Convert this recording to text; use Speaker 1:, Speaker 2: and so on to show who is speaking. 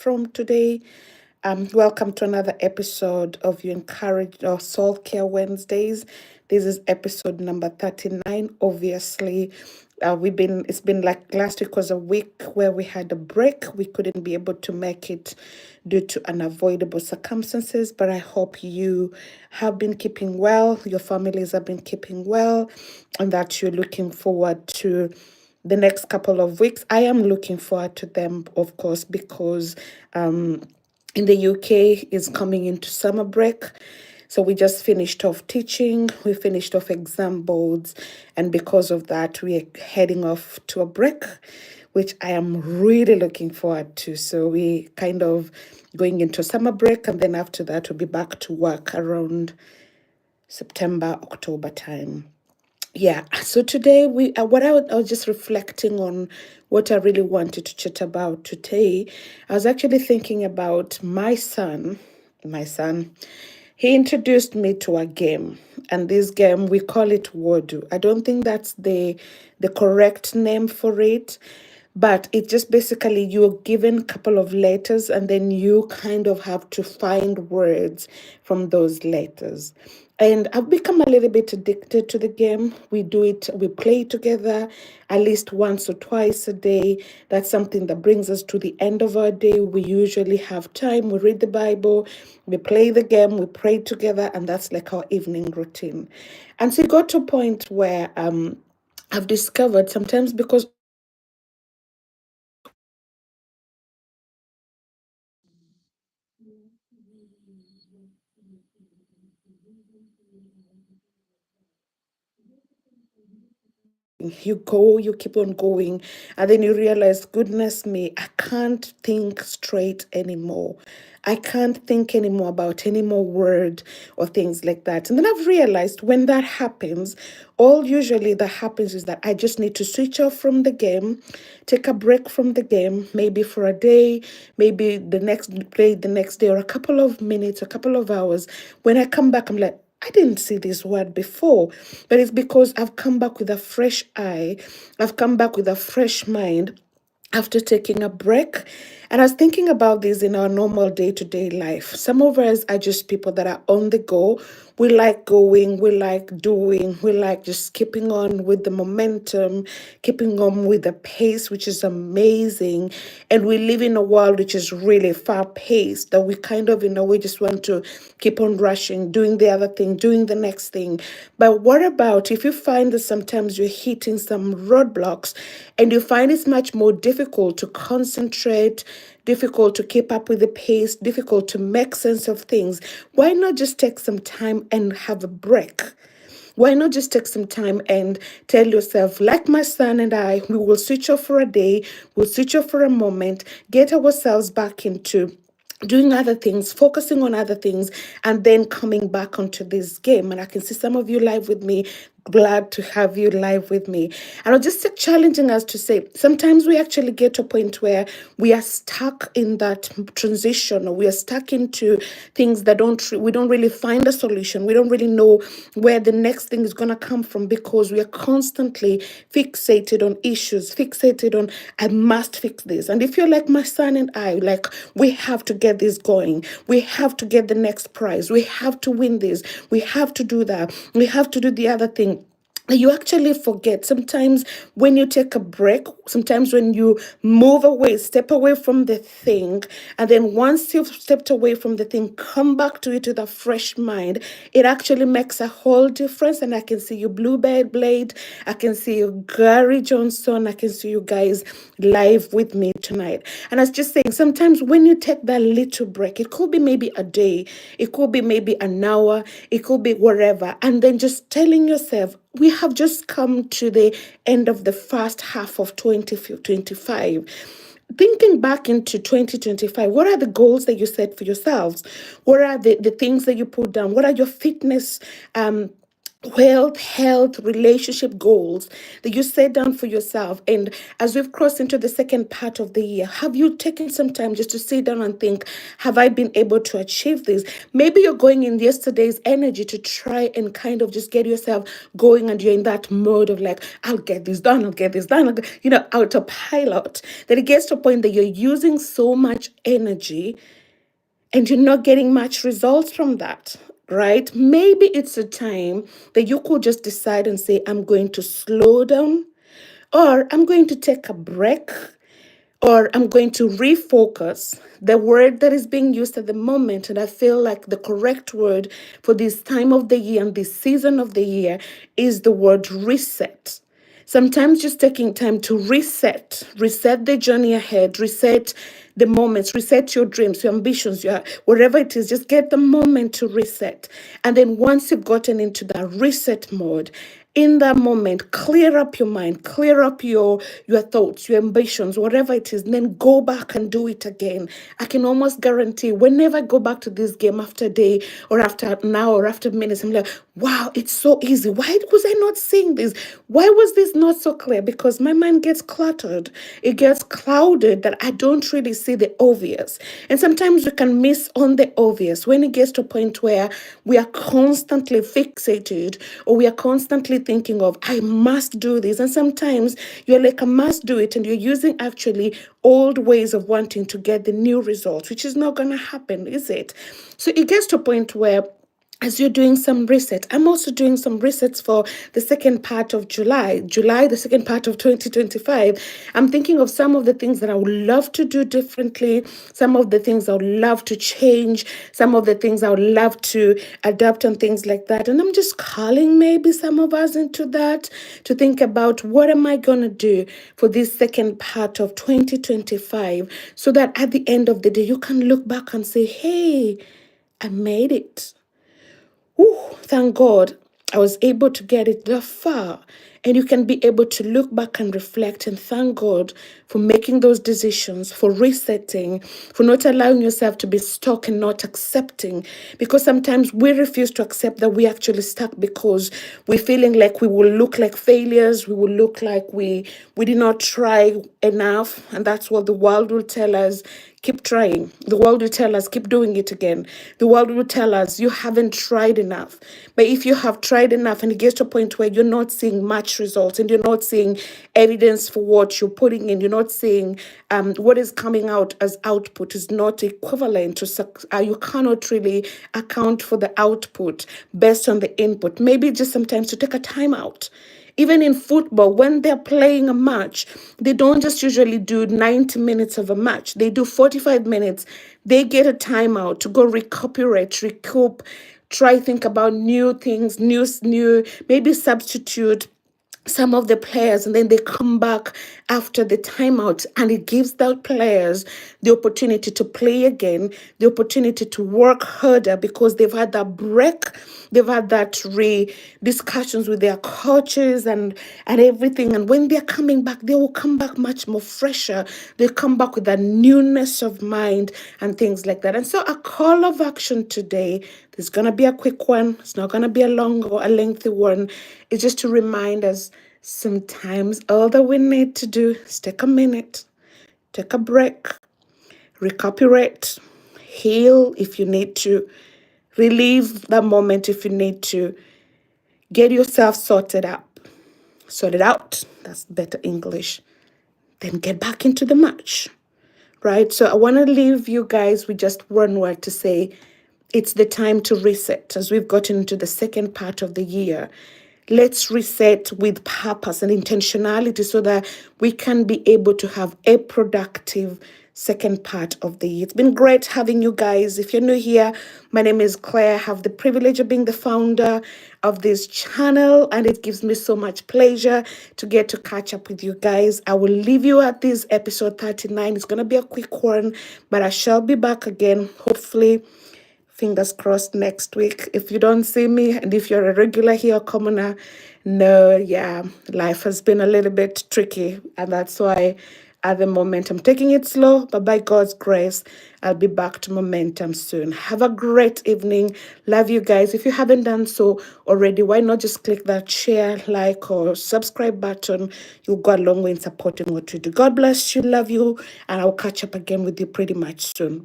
Speaker 1: from today. Welcome to another episode of You Encourage or Soul Care Wednesdays. This is episode number 39. Obviously, it's been like last week was a week where we had a break. We couldn't be able to make it due to unavoidable circumstances, but I hope you have been keeping well, your families have been keeping well, and that you're looking forward to the next couple of weeks. I am looking forward to them, of course, because in the UK is coming into summer break. So we just finished off teaching, we finished off exam boards, and because of that, we're heading off to a break, which I am really looking forward to. So we kind of going into summer break, and then after that, we'll be back to work around September, October time. Yeah, so today I was just reflecting on what I really wanted to chat about today. I was actually thinking about my son. My son, he introduced me to a game, and this game we call it Wordle. I don't think that's the correct name for it, but it just basically you're given a couple of letters and then you kind of have to find words from those letters. And I've become a little bit addicted to the game. We play together at least once or twice a day. That's something that brings us to the end of our day. We usually have time, we read the Bible, we play the game, we pray together, and that's like our evening routine. And so it got to a point where I've discovered sometimes because you keep on going, and then you realize, goodness me, I can't think straight anymore. I can't think anymore about any more word or things like that. And then I've realized when that happens, all usually that happens is that I just need to switch off from the game, take a break from the game, maybe for a day, maybe play the next day, or a couple of minutes, a couple of hours. When I come back, I'm like, I didn't see this word before, but it's because I've come back with a fresh eye. I've come back with a fresh mind after taking a break. And I was thinking about this in our normal day to day life. Some of us are just people that are on the go. We like going, we like doing, we like just keeping on with the momentum, keeping on with the pace, which is amazing. And we live in a world which is really fast paced, that we kind of, in a way, just want to keep on rushing, doing the other thing, doing the next thing. But what about if you find that sometimes you're hitting some roadblocks and you find it's much more difficult to concentrate, difficult to keep up with the pace, difficult to make sense of things? Why not just take some time and have a break? Why not just take some time and tell yourself, like my son and I, we will switch off for a day, we'll switch off for a moment, get ourselves back into doing other things, focusing on other things, and then coming back onto this game. And I can see some of you live with me. Glad to have you live with me. And I'm just challenging us to say, sometimes we actually get to a point where we are stuck in that transition, or we are stuck into things that we don't really find a solution. We don't really know where the next thing is going to come from, because we are constantly fixated on issues, fixated on, I must fix this. And if you're like my son and I, like, we have to get this going. We have to get the next prize. We have to win this. We have to do that. We have to do the other thing. You actually forget sometimes when you take a break, sometimes when you move away, step away from the thing, and then once you've stepped away from the thing, come back to it with a fresh mind, it actually makes a whole difference. And I can see you, Bluebird Blade, I can see you, Gary Johnson, I can see you guys live with me tonight. And I was just saying, sometimes when you take that little break, it could be maybe a day, it could be maybe an hour, it could be whatever, and then just telling yourself, we have just come to the end of the first half of 2025. Thinking back into 2025, what are the goals that you set for yourselves? What are the things that you put down? What are your fitness wealth, health, relationship goals that you set down for yourself. And as we've crossed into the second part of the year, have you taken some time just to sit down and think, have I been able to achieve this? Maybe you're going in yesterday's energy to try and kind of just get yourself going, and you're in that mode of like, I'll get this done, I'll get this done, autopilot, that it gets to a point that you're using so much energy and you're not getting much results from that, right? Maybe it's a time that you could just decide and say, I'm going to slow down, or I'm going to take a break, or I'm going to refocus. The word that is being used at the moment, and I feel like the correct word for this time of the year and this season of the year, is the word reset. Sometimes just taking time to reset the journey ahead, reset the moments, reset your dreams, your ambitions, your whatever it is, just get the moment to reset. And then once you've gotten into that reset mode, in that moment, clear up your mind, clear up your thoughts, your ambitions, whatever it is, and then go back and do it again. I can almost guarantee whenever I go back to this game after a day or after an hour or after minutes, I'm like, wow, it's so easy. Why was I not seeing this? Why was this not so clear? Because my mind gets cluttered. It gets clouded that I don't really see the obvious. And sometimes we can miss on the obvious when it gets to a point where we are constantly fixated, or we are constantly thinking of, I must do this. And sometimes you're like, I must do it. And you're using actually old ways of wanting to get the new results, which is not going to happen, is it? So it gets to a point where, as you're doing some reset, I'm also doing some resets for the second part of July, the second part of 2025. I'm thinking of some of the things that I would love to do differently, some of the things I would love to change, some of the things I would love to adapt, and things like that. And I'm just calling maybe some of us into that to think about, what am I going to do for this second part of 2025, so that at the end of the day, you can look back and say, hey, I made it. Thank God I was able to get it that far. And you can be able to look back and reflect and thank God for making those decisions, for resetting, for not allowing yourself to be stuck and not accepting. Because sometimes we refuse to accept that we actually stuck because we're feeling like we will look like failures, we will look like we did not try enough. And that's what the world will tell us. Keep trying. The world will tell us, keep doing it again. The world will tell us, you haven't tried enough. But if you have tried enough and it gets to a point where you're not seeing much results, and you're not seeing evidence for what you're putting in, you're not seeing what is coming out as output is not equivalent to, you cannot really account for the output based on the input. Maybe just sometimes to take a time out. Even in football, when they're playing a match, they don't just usually do 90 minutes of a match. They do 45 minutes. They get a timeout to go recoup, try think about new things, maybe substitute some of the players, and then they come back after the timeout, and it gives the players the opportunity to play again, the opportunity to work harder, because they've had that break, they've had that discussions with their coaches and everything. And when they're coming back, they will come back much more fresher. They come back with that newness of mind and things like that. And so a call of action today, there's going to be a quick one. It's not going to be a long or a lengthy one. It's just to remind us, sometimes all that we need to do is take a minute, take a break, recuperate, heal if you need to, relieve that moment if you need to, get yourself sorted out. That's better English. Then get back into the match, right? So I want to leave you guys with just one word to say, it's the time to reset. As we've gotten into the second part of the year, let's reset with purpose and intentionality so that we can be able to have a productive second part of the year. It's been great having you guys. If you're new here, my name is Claire. I have the privilege of being the founder of this channel, and it gives me so much pleasure to get to catch up with you guys. I will leave you at this episode 39. It's going to be a quick one, but I shall be back again, hopefully. Fingers crossed next week. If you don't see me, and if you're a regular here or commoner, no, yeah, life has been a little bit tricky. And that's why at the moment. I'm taking it slow, but by God's grace, I'll be back to momentum soon. Have a great evening. Love you guys. If you haven't done so already, why not just click that share, like, or subscribe button? You'll go a long way in supporting what we do. God bless you. Love you. And I'll catch up again with you pretty much soon. Bye.